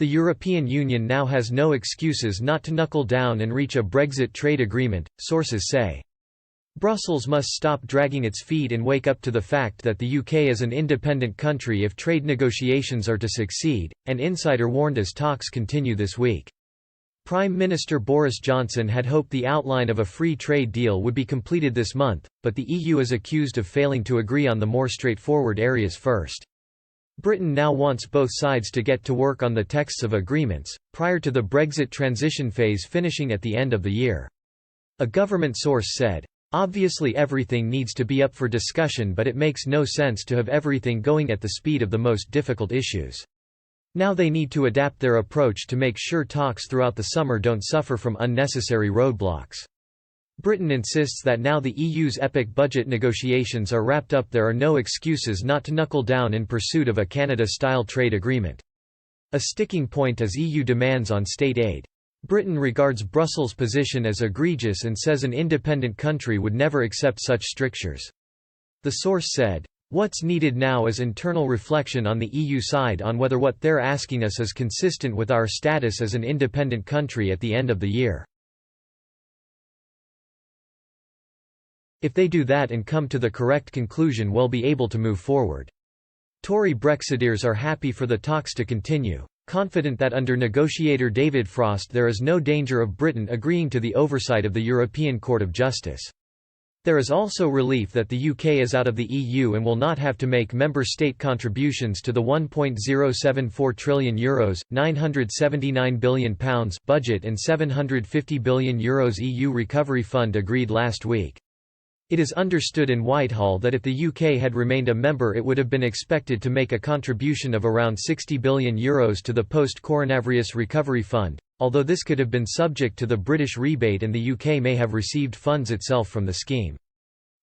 The European Union now has no excuses not to knuckle down and reach a Brexit trade agreement, sources say. Brussels must stop dragging its feet and wake up to the fact that the UK is an independent country if trade negotiations are to succeed, an insider warned as talks continue this week. Prime Minister Boris Johnson had hoped the outline of a free trade deal would be completed this month, but the EU is accused of failing to agree on the more straightforward areas first. Britain now wants both sides to get to work on the texts of agreements, prior to the Brexit transition phase finishing at the end of the year. A government source said, "Obviously everything needs to be up for discussion, but it makes no sense to have everything going at the speed of the most difficult issues. Now they need to adapt their approach to make sure talks throughout the summer don't suffer from unnecessary roadblocks." Britain insists that now the EU's epic budget negotiations are wrapped up, there are no excuses not to knuckle down in pursuit of a Canada-style trade agreement. A sticking point is EU demands on state aid. Britain regards Brussels' position as egregious and says an independent country would never accept such strictures. The source said, "What's needed now is internal reflection on the EU side on whether what they're asking us is consistent with our status as an independent country at the end of the year. If they do that and come to the correct conclusion, we'll be able to move forward." Tory Brexiteers are happy for the talks to continue, confident that under negotiator David Frost there is no danger of Britain agreeing to the oversight of the European Court of Justice. There is also relief that the UK is out of the EU and will not have to make member state contributions to the €1.074 trillion, £979 billion budget and €750 billion EU Recovery Fund agreed last week. It is understood in Whitehall that if the UK had remained a member it would have been expected to make a contribution of around €60 billion to the post-coronavirus recovery fund, although this could have been subject to the British rebate and the UK may have received funds itself from the scheme.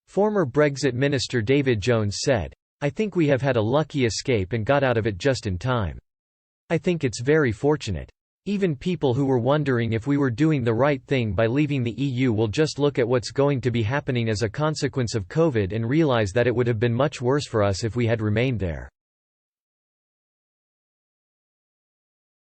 Former Brexit Minister David Jones said, "I think we have had a lucky escape and got out of it just in time. I think it's very fortunate. Even people who were wondering if we were doing the right thing by leaving the EU will just look at what's going to be happening as a consequence of COVID and realize that it would have been much worse for us if we had remained there."